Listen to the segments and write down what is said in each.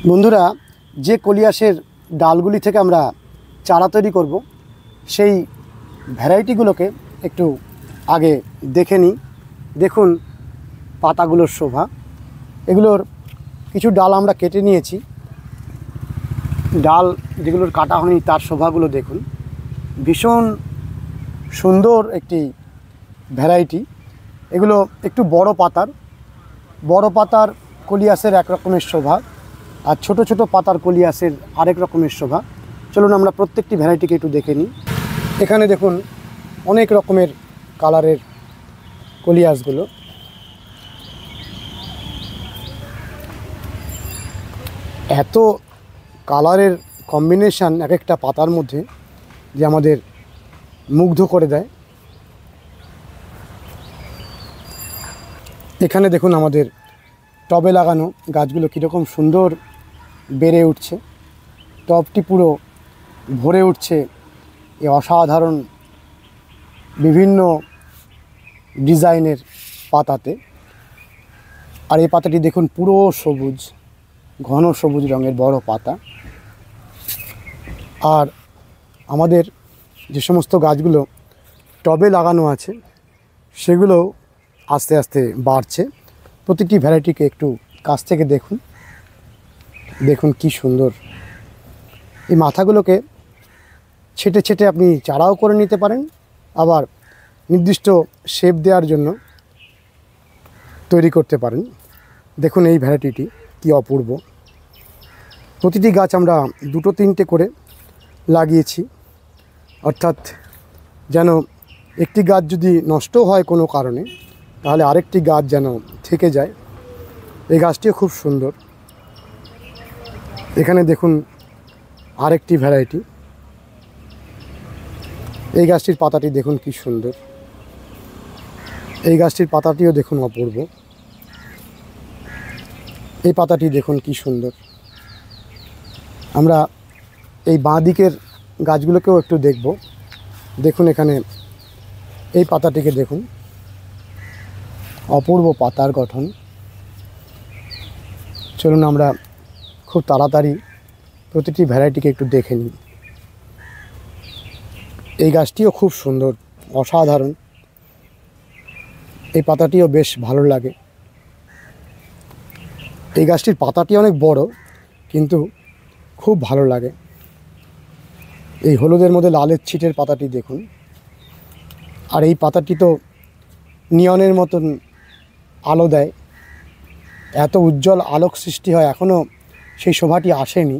বন্ধুরা, যে কলিয়াসের ডালগুলি থেকে আমরা চারা তৈরি করব সেই ভ্যারাইটিগুলোকে একটু আগে দেখে নিই। দেখুন পাতাগুলোর শোভা। এগুলোর কিছু ডাল আমরা কেটে নিয়েছি। ডাল যেগুলোর কাটা হয়নি তার শোভাগুলো দেখুন। ভীষণ সুন্দর একটি ভ্যারাইটি। এগুলো একটু বড় পাতার কলিয়াসের এক রকমের শোভা, আর ছোট ছোট পাতার কলিয়াসের আরেক রকমের শোভা। চলুন আমরা প্রত্যেকটি ভ্যারাইটিকে একটু দেখে নিই। এখানে দেখুন অনেক রকমের কালারের কলিয়াসগুলো। এত কালারের কম্বিনেশান এক একটা পাতার মধ্যে যে আমাদের মুগ্ধ করে দেয়। এখানে দেখুন আমাদের টবে লাগানো গাছগুলো কীরকম সুন্দর বেড়ে উঠছে। টবটি পুরো ভরে উঠছে এই অসাধারণ বিভিন্ন ডিজাইনের পাতাতে। আর এই পাতাটি দেখুন পুরো সবুজ, ঘন সবুজ রঙের বড় পাতা। আর আমাদের যে সমস্ত গাছগুলো টবে লাগানো আছে সেগুলো আস্তে আস্তে বাড়ছে। প্রতিটি ভ্যারাইটিকে একটু কাছ থেকে দেখুন। দেখুন কি সুন্দর। এই মাথাগুলোকে ছেটে ছেটে আপনি চারাও করে নিতে পারেন, আবার নির্দিষ্ট শেপ দেওয়ার জন্য তৈরি করতে পারেন। দেখুন এই ভ্যারাইটিটি কি অপূর্ব। প্রতিটি গাছ আমরা দুটো তিনটে করে লাগিয়েছি, অর্থাৎ যেন একটি গাছ যদি নষ্ট হয় কোনো কারণে তাহলে আরেকটি গাছ যেন থেকে যায়। এই গাছটিও খুব সুন্দর। এখানে দেখুন আরেকটি ভ্যারাইটি। এই গাছটির পাতাটি দেখুন কি সুন্দর। এই গাছটির পাতাটিও দেখুন অপূর্ব। এই পাতাটি দেখুন কি সুন্দর। আমরা এই বাঁ দিকের গাছগুলোকেও একটু দেখব। দেখুন এখানে এই পাতাটিকে দেখুন, অপূর্ব পাতার গঠন। চলুন আমরা খুব তাড়াতাড়ি প্রতিটি ভ্যারাইটিকে একটু দেখে নিই। এই গাছটিও খুব সুন্দর, অসাধারণ। এই পাতাটিও বেশ ভালো লাগে। এই গাছটির পাতাটি অনেক বড়, কিন্তু খুব ভালো লাগে। এই হলুদের মধ্যে লালের ছিটের পাতাটি দেখুন। আর এই পাতাটি তো নিয়নের মতন আলো দেয়, এত উজ্জ্বল আলোক সৃষ্টি হয়। এখনও সেই শোভাটি আসেনি,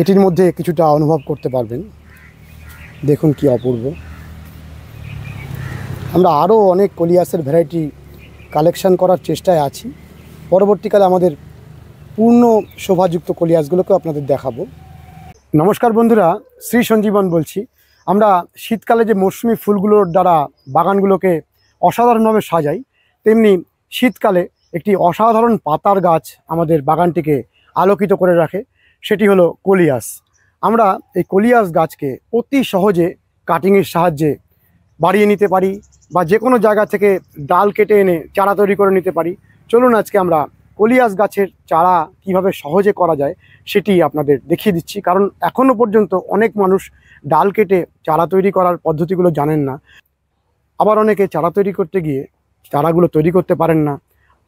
এটির মধ্যে কিছুটা অনুভব করতে পারবেন। দেখুন কি অপূর্ব। আমরা আরও অনেক কলিয়াসের ভ্যারাইটি কালেকশান করার চেষ্টায় আছি। পরবর্তীকালে আমাদের পূর্ণ শোভাযুক্ত কলিয়াসগুলোকেও আপনাদের দেখাবো। নমস্কার বন্ধুরা, শ্রী সঞ্জীবন বলছি। আমরা শীতকালে যে মৌসুমি ফুলগুলোর দ্বারা বাগানগুলোকে অসাধারণভাবে সাজাই, তেমনি শীতকালে একটি অসাধারণ পাতার গাছ আমাদের বাগানটিকে আলোকিত করে রাখে, সেটি হলো কলিয়াস। আমরা এই কলিয়াস গাছকে অতি সহজে কাটিংয়ের সাহায্যে বাড়িয়ে নিতে পারি, বা যে কোনো জায়গা থেকে ডাল কেটে এনে চারা তৈরি করে নিতে পারি। চলুন আজকে আমরা কলিয়াস গাছের চারা কিভাবে সহজে করা যায় সেটি আপনাদের দেখিয়ে দিচ্ছি। কারণ এখনও পর্যন্ত অনেক মানুষ ডাল কেটে চারা তৈরি করার পদ্ধতিগুলো জানেন না, আবার অনেকে চারা তৈরি করতে গিয়ে চারাগুলো তৈরি করতে পারেন না।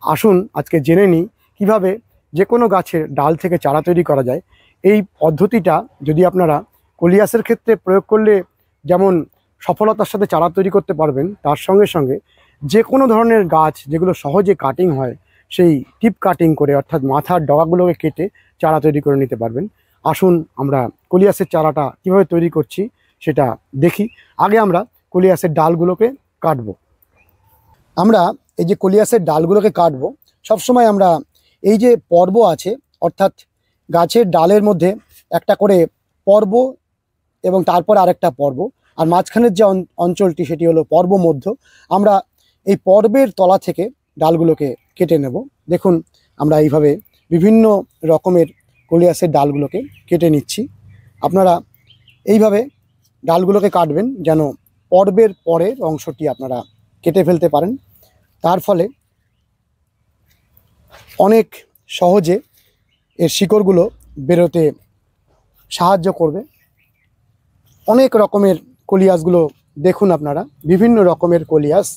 আসুন আজকে জেনে নিই কীভাবে যে কোনো গাছের ডাল থেকে চারা তৈরি করা যায়। এই পদ্ধতিটা যদি আপনারা কলিয়াসের ক্ষেত্রে প্রয়োগ করলে যেমন সফলতার সাথে চারা তৈরি করতে পারবেন, তার সঙ্গে সঙ্গে যে কোনো ধরনের গাছ যেগুলো সহজে কাটিং হয় সেই টিপ কাটিং করে, অর্থাৎ মাথার ডগাগুলোকে কেটে চারা তৈরি করে নিতে পারবেন। আসুন আমরা কলিয়াসের চারাটা কীভাবে তৈরি করছি সেটা দেখি। আগে আমরা কলিয়াসের ডালগুলোকে কাটবো। আমরা এই যে কলিয়াসের ডালগুলোকে কাটবো, সবসময় আমরা এই যে পর্ব আছে, অর্থাৎ গাছের ডালের মধ্যে একটা করে পর্ব এবং তারপর আরেকটা পর্ব, আর মাঝখানের যে অঞ্চলটি সেটি হলো পর্ব মধ্য। আমরা এই পর্বের তলা থেকে ডালগুলোকে কেটে নেব। দেখুন আমরা এইভাবে বিভিন্ন রকমের কলিয়াসের ডালগুলোকে কেটে নিচ্ছি। আপনারা এইভাবে ডালগুলোকে কাটবেন যেন পর্বের পরের অংশটি আপনারা কেটে ফেলতে পারেন। তার ফলে অনেক সহজে এর শিকড়গুলো বেরোতে সাহায্য করবে। অনেক রকমের কলিয়াসগুলো দেখুন আপনারা, বিভিন্ন রকমের কলিয়াস।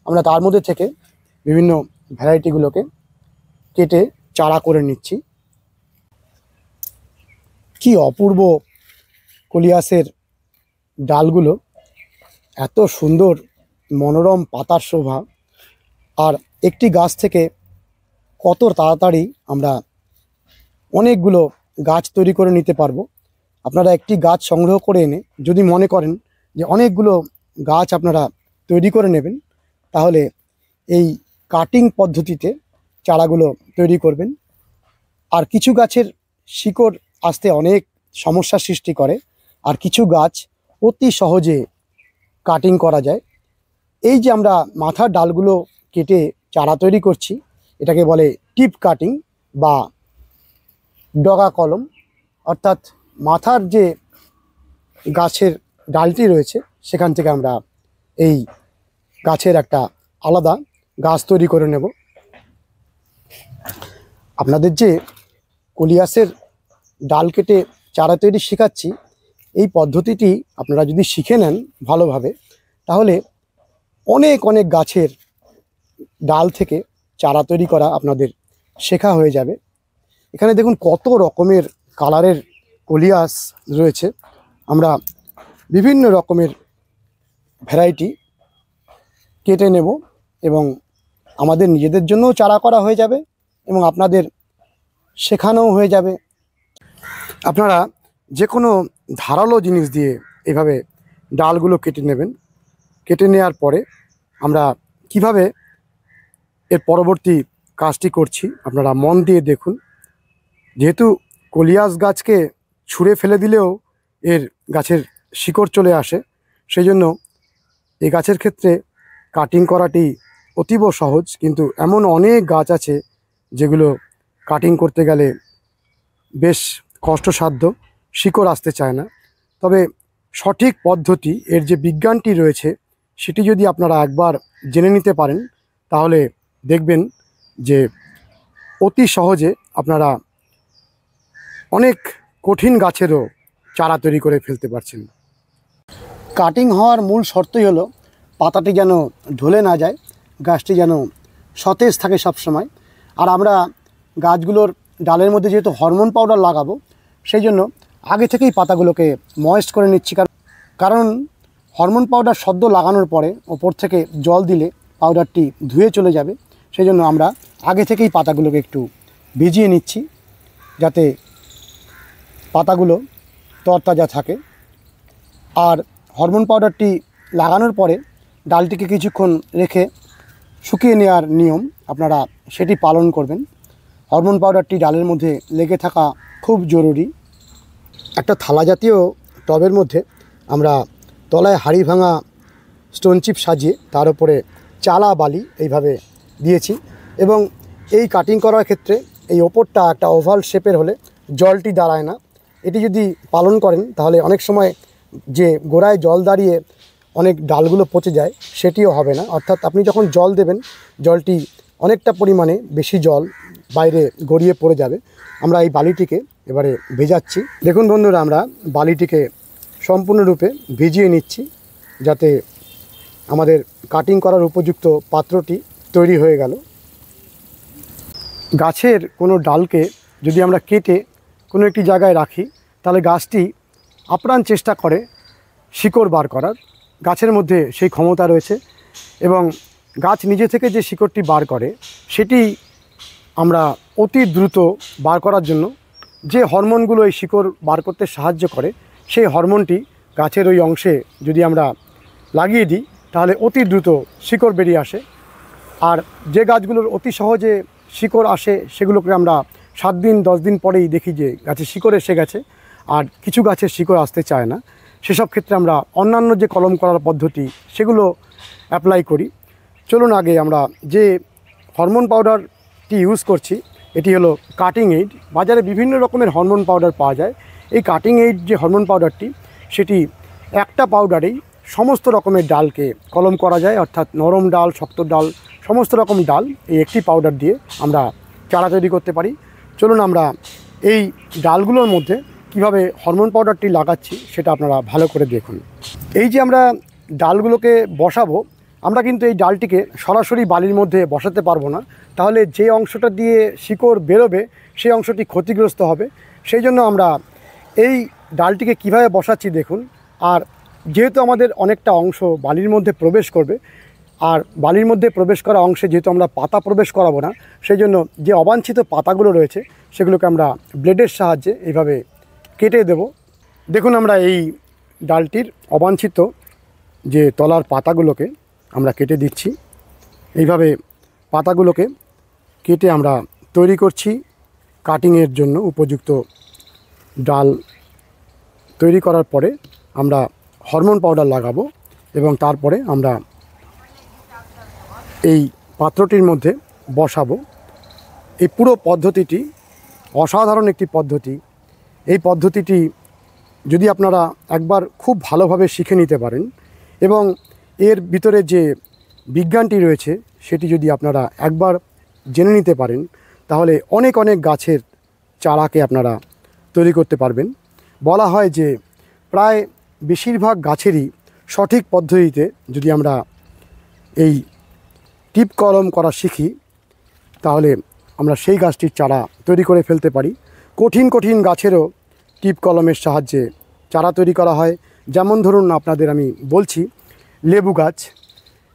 আমরা তার মধ্যে থেকে বিভিন্ন ভ্যারাইটিগুলোকে কেটে চারা করে নিচ্ছি। কি অপূর্ব কলিয়াসের ডালগুলো, এত সুন্দর মনোরম পাতার শোভা। আর একটি গাছ থেকে কত তাড়াতাড়ি আমরা অনেকগুলো গাছ তৈরি করে নিতে পারবো। আপনারা একটি গাছ সংগ্রহ করে এনে যদি মনে করেন যে অনেকগুলো গাছ আপনারা তৈরি করে নেবেন, তাহলে এই কাটিং পদ্ধতিতে চারাগুলো তৈরি করবেন। আর কিছু গাছের শিকড় আসতে অনেক সমস্যার সৃষ্টি করে, আর কিছু গাছ অতি সহজে কাটিং করা যায়। এই যে আমরা মাথার ডালগুলো কেটে চারা তৈরি করছি, এটাকে বলে টিপ কাটিং বা ডগা কলম। অর্থাৎ মাথার যে গাছের ডালটি রয়েছে সেখান থেকে আমরা এই গাছের একটা আলাদা গাছ তৈরি করে নেব। আপনাদের যে কলিয়াসের ডাল কেটে চারা তৈরি শেখাচ্ছি, এই পদ্ধতিটি আপনারা যদি শিখে নেন ভালোভাবে, তাহলে অনেক অনেক গাছের ডাল থেকে চারা তৈরি করা আপনাদের শেখা হয়ে যাবে। এখানে দেখুন কত রকমের কালারের কলিয়াস রয়েছে। আমরা বিভিন্ন রকমের ভ্যারাইটি কেটে নেব এবং আমাদের নিজেদের জন্যও চারা করা হয়ে যাবে এবং আপনাদের শেখানোও হয়ে যাবে। আপনারা যে কোনো ধারালো জিনিস দিয়ে এভাবে ডালগুলো কেটে নেবেন। কেটে নেওয়ার পরে আমরা কিভাবে এর পরবর্তী কাজটি করছি আপনারা মন দিয়ে দেখুন। যেহেতু কলিয়াস গাছকে ছুঁড়ে ফেলে দিলেও এর গাছের শিকড় চলে আসে, সেই জন্য এই গাছের ক্ষেত্রে কাটিং করাটি অতীব সহজ। কিন্তু এমন অনেক গাছ আছে যেগুলো কাটিং করতে গেলে বেশ কষ্টসাধ্য, শিকড় আসতে চায় না। তবে সঠিক পদ্ধতি, এর যে বিজ্ঞানটি রয়েছে, সেটি যদি আপনারা একবার জেনে নিতে পারেন, তাহলে দেখবেন যে অতি সহজে আপনারা অনেক কঠিন গাছেরও চারা তৈরি করে ফেলতে পারছেন। কাটিং হওয়ার মূল শর্তই হলো পাতাটি যেন ঢলে না যায়, গাছটি যেন সতেজ থাকে সবসময়। আর আমরা গাছগুলোর ডালের মধ্যে যেহেতু হরমোন পাউডার লাগাবো, সেই জন্য আগে থেকেই পাতাগুলোকে ময়েস্ট করে নিচ্ছি। কারণ হরমোন পাউডার সদ্য লাগানোর পরে ওপর থেকে জল দিলে পাউডারটি ধুয়ে চলে যাবে। সেই জন্য আমরা আগে থেকেই পাতাগুলোকে একটু ভিজিয়ে নিচ্ছি, যাতে পাতাগুলো তরতাজা থাকে। আর হরমোন পাউডারটি লাগানোর পরে ডালটিকে কিছুক্ষণ রেখে শুকিয়ে নেওয়ার নিয়ম, আপনারা সেটি পালন করবেন। হরমোন পাউডারটি ডালের মধ্যে লেগে থাকা খুব জরুরি। একটা থালা জাতীয় টবের মধ্যে আমরা তলায় হাড়ি ভাঙা স্টোন চিপ সাজিয়ে তার উপরে চালা বালি এইভাবে দিয়েছি। এবং এই কাটিং করার ক্ষেত্রে এই ওপরটা একটা ওভাল শেপের হলে জলটি দাঁড়ায় না। এটি যদি পালন করেন তাহলে অনেক সময় যে গোড়ায় জল দাঁড়িয়ে অনেক ডালগুলো পচে যায়, সেটিও হবে না। অর্থাৎ আপনি যখন জল দেবেন, জলটি অনেকটা পরিমাণে বেশি জল বাইরে গড়িয়ে পড়ে যাবে। আমরা এই বালিটিকে এবারে ভেজাচ্ছি। দেখুন বন্ধুরা, আমরা বালিটিকে সম্পূর্ণরূপে ভিজিয়ে নিচ্ছি, যাতে আমাদের কাটিং করার উপযুক্ত পাত্রটি তৈরি হয়ে গেল। গাছের কোনো ডালকে যদি আমরা কেটে কোনো একটি জায়গায় রাখি, তাহলে গাছটি আপ্রাণ চেষ্টা করে শিকড় বার করার। গাছের মধ্যে সেই ক্ষমতা রয়েছে এবং গাছ নিজে থেকে যে শিকড়টি বার করে, সেটি আমরা অতি দ্রুত বার করার জন্য যে হরমোনগুলো এই শিকড় বার করতে সাহায্য করে, সেই হরমোনটি গাছের ওই অংশে যদি আমরা লাগিয়ে দিই, তাহলে অতি দ্রুত শিকড় বেরিয়ে আসে। আর যে গাছগুলোর অতি সহজে শিকড় আসে, সেগুলোকে আমরা 7 দিন 10 দিন পরেই দেখি যে গাছে শিকড় এসে গেছে। আর কিছু গাছের শিকড় আসতে চায় না, সেসব ক্ষেত্রে আমরা অন্যান্য যে কলম করার পদ্ধতি সেগুলো অ্যাপ্লাই করি। চলুন আগে আমরা যে হরমোন পাউডারটি ইউজ করছি, এটি হলো কাটিং এইড। বাজারে বিভিন্ন রকমের হরমোন পাউডার পাওয়া যায়। এই কাটিং এইড যে হরমোন পাউডারটি, সেটি একটা পাউডারেই সমস্ত রকমের ডালকে কলম করা যায়। অর্থাৎ নরম ডাল, শক্ত ডাল, সমস্ত রকম ডাল এই একটি পাউডার দিয়ে আমরা চারা তৈরি করতে পারি। চলুন আমরা এই ডালগুলোর মধ্যে কিভাবে হরমোন পাউডারটি লাগাচ্ছি সেটা আপনারা ভালো করে দেখুন। এই যে আমরা ডালগুলোকে বসাবো, আমরা কিন্তু এই ডালটিকে সরাসরি বালির মধ্যে বসাতে পারবো না, তাহলে যে অংশটা দিয়ে শিকড় বেরোবে সেই অংশটি ক্ষতিগ্রস্ত হবে। সেই জন্য আমরা এই ডালটিকে কিভাবে বসাচ্ছি দেখুন। আর যেহেতু আমাদের অনেকটা অংশ বালির মধ্যে প্রবেশ করবে, আর বালির মধ্যে প্রবেশ করা অংশে যেহেতু আমরা পাতা প্রবেশ করাবো না, সেই জন্য যে অবাঞ্ছিত পাতাগুলো রয়েছে সেগুলোকে আমরা ব্লেডের সাহায্যে এইভাবে কেটে দেব। দেখুন, আমরা এই ডালটির অবাঞ্ছিত যে তলার পাতাগুলোকে আমরা কেটে দিচ্ছি। এইভাবে পাতাগুলোকে কেটে আমরা তৈরি করছি কাটিংয়ের জন্য উপযুক্ত ডাল। তৈরি করার পরে আমরা হরমোন পাউডার লাগাবো এবং তারপরে আমরা এই পাত্রটির মধ্যে বসাবো। এই পুরো পদ্ধতিটি অসাধারণ একটি পদ্ধতি। এই পদ্ধতিটি যদি আপনারা একবার খুব ভালোভাবে শিখে নিতে পারেন এবং এর ভিতরে যে বিজ্ঞানটি রয়েছে সেটি যদি আপনারা একবার জেনে নিতে পারেন, তাহলে অনেক অনেক গাছের চারাকে আপনারা তৈরি করতে পারবেন। বলা হয় যে প্রায় বেশিরভাগ গাছেরই সঠিক পদ্ধতিতে যদি আমরা এই টিপ কলম করা শিখি, তাহলে আমরা সেই গাছটির চারা তৈরি করে ফেলতে পারি। কঠিন কঠিন গাছেরও টিপ কলমের সাহায্যে চারা তৈরি করা হয়। যেমন ধরুন, আপনাদের আমি বলছি,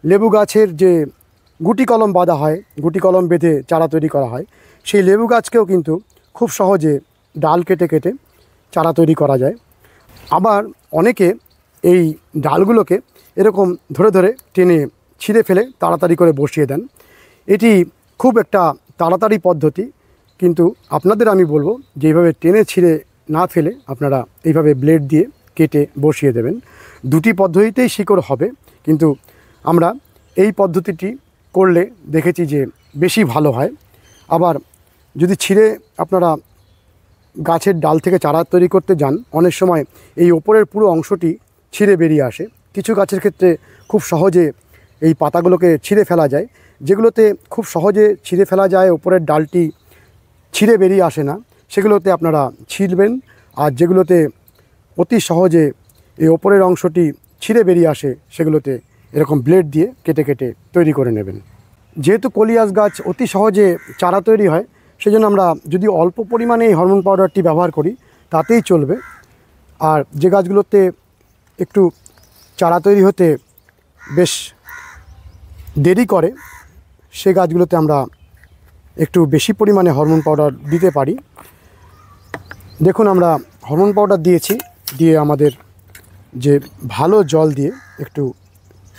লেবু গাছের যে গুটি কলম বাঁধা হয়, গুটি কলম বেঁধে চারা তৈরি করা হয়, সেই লেবু গাছকেও কিন্তু খুব সহজে ডাল কেটে কেটে চারা তৈরি করা যায়। আবার অনেকে এই ডালগুলোকে এরকম ধরে ধরে টেনে ছিঁড়ে ফেলে তাড়াতাড়ি করে বসিয়ে দেন। এটি খুব একটা তাড়াতাড়ি পদ্ধতি, কিন্তু আপনাদের আমি বলবো যে এইভাবে টেনে ছিঁড়ে না ফেলে আপনারা এইভাবে ব্লেড দিয়ে কেটে বসিয়ে দেবেন। দুটি পদ্ধতিতেই শিকড় হবে, কিন্তু আমরা এই পদ্ধতিটি করলে দেখেছি যে বেশি ভালো হয়। আবার যদি ছিঁড়ে আপনারা গাছের ডাল থেকে চারা তৈরি করতে যান, অনেক সময় এই ওপরের পুরো অংশটি ছিঁড়ে বেরিয়ে আসে। কিছু গাছের ক্ষেত্রে খুব সহজে এই পাতাগুলোকে ছিঁড়ে ফেলা যায়। যেগুলোতে খুব সহজে ছিঁড়ে ফেলা যায়, ওপরের ডালটি ছিঁড়ে বেরিয়ে আসে না, সেগুলোতে আপনারা ছিঁড়বেন। আর যেগুলোতে অতি সহজে এই ওপরের অংশটি ছিঁড়ে বেরিয়ে আসে, সেগুলোতে এরকম ব্লেড দিয়ে কেটে কেটে তৈরি করে নেবেন। যেহেতু কলিয়াস গাছ অতি সহজে চারা তৈরি হয়, সেজন্য আমরা যদি অল্প পরিমাণে এই হরমোন পাউডারটি ব্যবহার করি তাতেই চলবে। আর যে গাছগুলোতে একটু চারা তৈরি হতে বেশ দেরি করে, সে গাছগুলোতে আমরা একটু বেশি পরিমাণে হরমোন পাউডার দিতে পারি। দেখুন, আমরা হরমোন পাউডার দিয়েছি, দিয়ে আমাদের যে ভালো জল দিয়ে একটু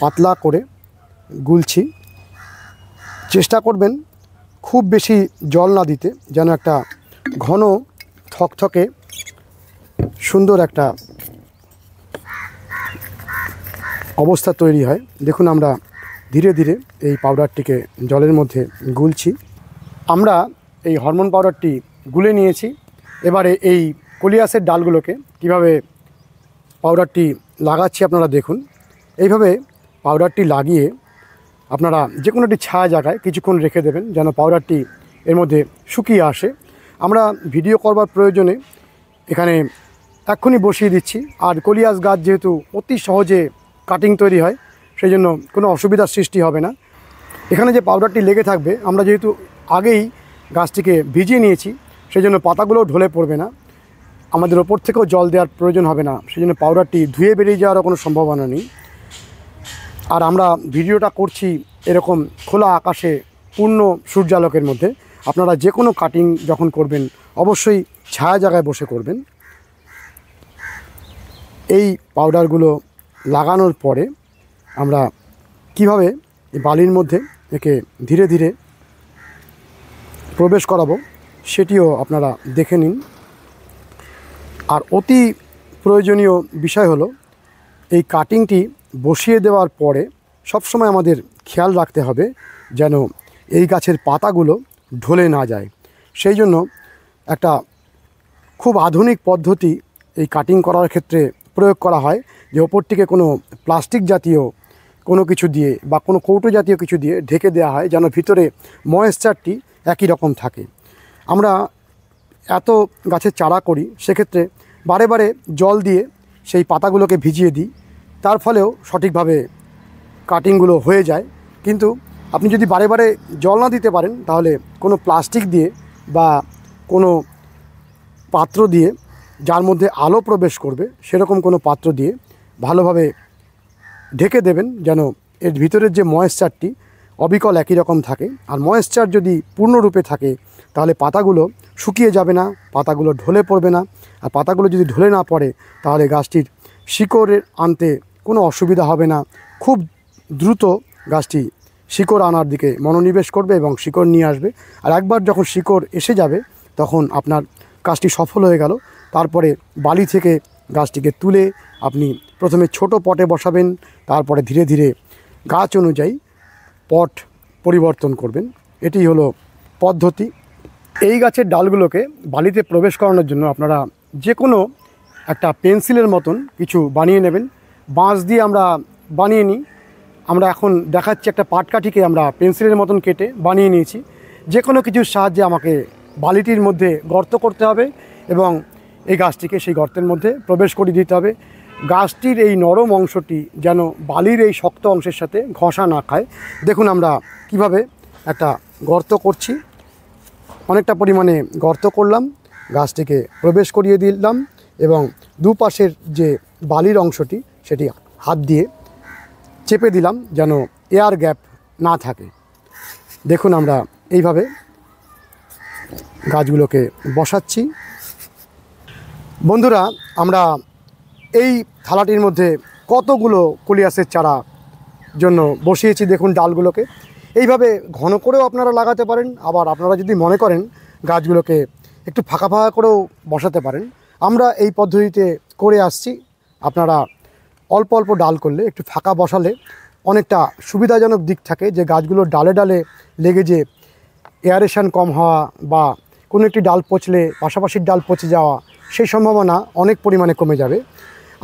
পাতলা করে গুলছি। চেষ্টা করবেন খুব বেশি জল না দিতে, যেন একটা ঘন থকথকে সুন্দর একটা অবস্থা তৈরি হয়। দেখুন, আমরা ধীরে ধীরে এই পাউডারটিকে জলের মধ্যে গুলছি। আমরা এই হরমোন পাউডারটি গুলে নিয়েছি। এবারে এই কলিয়াসের ডালগুলোকে কিভাবে পাউডারটি লাগাচ্ছি আপনারা দেখুন। এইভাবে পাউডারটি লাগিয়ে আপনারা যে কোনো একটি ছায়া জায়গায় কিছুক্ষণ রেখে দেবেন, যেন পাউডারটি এর মধ্যে শুকিয়ে আসে। আমরা ভিডিও করবার প্রয়োজনে এখানে এক্ষুনি বসিয়ে দিচ্ছি। আর কলিয়াস গাছ যেহেতু অতি সহজে কাটিং তৈরি হয়, সেই জন্য কোনো অসুবিধার সৃষ্টি হবে না। এখানে যে পাউডারটি লেগে থাকবে, আমরা যেহেতু আগেই গাছটিকে ভিজিয়ে নিয়েছি, সেই জন্য পাতাগুলোও ঢলে পড়বে না, আমাদের ওপর থেকেও জল দেওয়ার প্রয়োজন হবে না। সেই জন্য পাউডারটি ধুয়ে বেরিয়ে যাওয়ারও কোনো সম্ভাবনা নেই। আর আমরা ভিডিওটা করছি এরকম খোলা আকাশে পূর্ণ সূর্যালোকের মধ্যে। আপনারা যে কোনো কাটিং যখন করবেন অবশ্যই ছায়া জায়গায় বসে করবেন। এই পাউডারগুলো লাগানোর পরে আমরা কিভাবে এই বালির মধ্যে একে ধীরে ধীরে প্রবেশ করাবো সেটিও আপনারা দেখে নিন। আর অতি প্রয়োজনীয় বিষয় হলো, এই কাটিংটি বসিয়ে দেওয়ার পরে সবসময় আমাদের খেয়াল রাখতে হবে যেন এই গাছের পাতাগুলো ঢলে না যায়। সেই জন্য একটা খুব আধুনিক পদ্ধতি এই কাটিং করার ক্ষেত্রে প্রয়োগ করা হয়, যে ওপরটিকে কোনো প্লাস্টিক জাতীয় কোনো কিছু দিয়ে বা কোনো কৌটো জাতীয় কিছু দিয়ে ঢেকে দেওয়া হয়, যেন ভিতরে ময়েশ্চারটি একই রকম থাকে। আমরা এত গাছের চারা করি সেক্ষেত্রে বারে বারে জল দিয়ে সেই পাতাগুলোকে ভিজিয়ে দিই, তার ফলেও সঠিকভাবে কাটিংগুলো হয়ে যায়। কিন্তু আপনি যদি বারে বারে জল না দিতে পারেন তাহলে কোনো প্লাস্টিক দিয়ে বা কোনো পাত্র দিয়ে যার মধ্যে আলো প্রবেশ করবে সেরকম কোনো পাত্র দিয়ে ভালোভাবে ঢেকে দেবেন, যেন এর ভিতরের যে ময়েশ্চারটি অবিকল একই রকম থাকে। আর ময়েশ্চার যদি পূর্ণরূপে থাকে তাহলে পাতাগুলো শুকিয়ে যাবে না, পাতাগুলো ঢলে পড়বে না। আর পাতাগুলো যদি ঢলে না পড়ে তাহলে গাছটির শিকড়ের আনতে কোনো অসুবিধা হবে না। খুব দ্রুত গাছটি শিকড় আনার দিকে মনোনিবেশ করবে এবং শিকড় নিয়ে আসবে। আর একবার যখন শিকড় এসে যাবে তখন আপনার কাজটি সফল হয়ে গেল। তারপরে বালি থেকে গাছটিকে তুলে আপনি প্রথমে ছোট পটে বসাবেন, তারপরে ধীরে ধীরে গাছ অনুযায়ী পট পরিবর্তন করবেন। এটি হলো পদ্ধতি। এই গাছের ডালগুলোকে বালিতে প্রবেশ করানোর জন্য আপনারা যে কোনো একটা পেন্সিলের মতন কিছু বানিয়ে নেবেন। বাঁশ দিয়ে আমরা বানিয়ে নিই, আমরা এখন দেখাচ্ছি একটা পাটকাঠিকে আমরা পেন্সিলের মতন কেটে বানিয়ে নিয়েছি। যে কোনো কিছুর সাহায্যে আমাকে বালিটির মধ্যে গর্ত করতে হবে এবং এই গাছটিকে সেই গর্তের মধ্যে প্রবেশ করিয়ে দিতে হবে। গাছটির এই নরম অংশটি যেন বালির এই শক্ত অংশের সাথে ঘষা না খায়। দেখুন আমরা কিভাবে একটা গর্ত করছি, অনেকটা পরিমাণে গর্ত করলাম, গাছটিকে প্রবেশ করিয়ে দিলাম এবং দুপাশের যে বালির অংশটি সেটি হাত দিয়ে চেপে দিলাম যেন এয়ার গ্যাপ না থাকে। দেখুন আমরা এইভাবে গাছগুলোকে বসাচ্ছি। বন্ধুরা, আমরা এই থালাটির মধ্যে কতগুলো কোলিয়াসের চারা জন্য বসিয়েছি। দেখুন ডালগুলোকে এইভাবে ঘন করেও আপনারা লাগাতে পারেন, আবার আপনারা যদি মনে করেন গাছগুলোকে একটু ফাঁকা ফাঁকা করেও বসাতে পারেন। আমরা এই পদ্ধতিতে করে আসছি। আপনারা অল্প অল্প ডাল করলে, একটু ফাঁকা বসালে অনেকটা সুবিধাজনক দিক থাকে যে গাছগুলোর ডালে ডালে লেগে যে এয়ারেশন কম হওয়া বা কোনো একটি ডাল পচলে পাশাপাশির ডাল পচে যাওয়া, সেই সম্ভাবনা অনেক পরিমাণে কমে যাবে।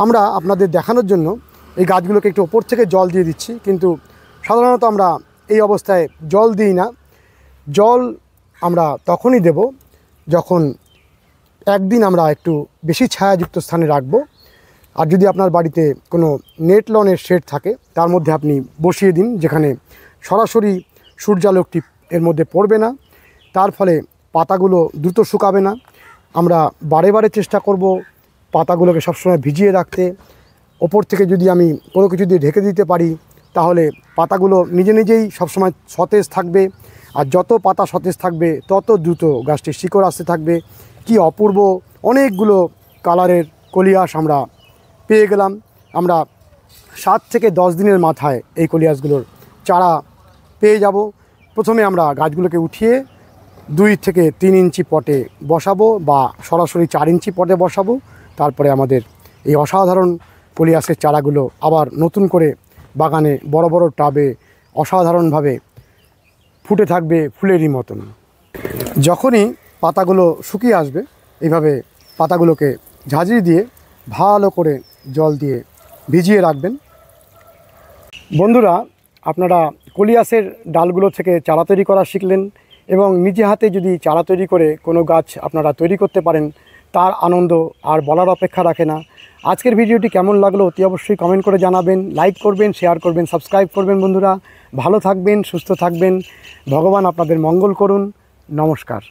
আমরা আপনাদের দেখানোর জন্য এই গাছগুলোকে একটু ওপর থেকে জল দিয়ে দিচ্ছি, কিন্তু সাধারণত আমরা এই অবস্থায় জল দিই না। জল আমরা তখনই দেব যখন একদিন আমরা একটু বেশি ছায়াযুক্ত স্থানে রাখবো। আর যদি আপনার বাড়িতে কোনো নেট লনের শেড থাকে তার মধ্যে আপনি বসিয়ে দিন, যেখানে সরাসরি সূর্যালোকটি এর মধ্যে পড়বে না, তার ফলে পাতাগুলো দ্রুত শুকাবে না। আমরা বারে বারে চেষ্টা করব পাতাগুলোকে সবসময় ভিজিয়ে রাখতে। ওপর থেকে যদি আমি কোনো কিছু দিয়ে ঢেকে দিতে পারি তাহলে পাতাগুলো নিজে নিজেই সবসময় সতেজ থাকবে। আর যত পাতা সতেজ থাকবে তত দ্রুত গাছটির শিকড় আসতে থাকবে। কি অপূর্ব অনেকগুলো কালারের কলিয়াস আমরা পেয়ে গেলাম। আমরা 7 থেকে 10 দিনের মাথায় এই কলিয়াসগুলোর চারা পেয়ে যাব। প্রথমে আমরা গাছগুলোকে উঠিয়ে 2 থেকে 3 ইঞ্চি পটে বসাবো বা সরাসরি 4 ইঞ্চি পটে বসাবো। তারপরে আমাদের এই অসাধারণ কলিয়াসের চারাগুলো আবার নতুন করে বাগানে বড় বড় টাবে অসাধারণভাবে ফুটে থাকবে ফুলেরই মতন। যখনই পাতাগুলো শুকিয়ে আসবে এইভাবে পাতাগুলোকে ঝাঁঝরি দিয়ে ভালো করে জল দিয়ে ভিজিয়ে রাখবেন। বন্ধুরা, আপনারা কলিয়াসের ডালগুলো থেকে চারা তৈরি করা শিখলেন এবং নিজে হাতে যদি চারা তৈরি করে কোনো গাছ আপনারা তৈরি করতে পারেন তার আনন্দ আর বলার অপেক্ষা রাখে না। আজকের ভিডিওটি কেমন লাগলো অতি অবশ্যই কমেন্ট করে জানাবেন, লাইক করবেন, শেয়ার করবেন, সাবস্ক্রাইব করবেন। বন্ধুরা, ভালো থাকবেন, সুস্থ থাকবেন, ভগবান আপনাদের মঙ্গল করুন। নমস্কার।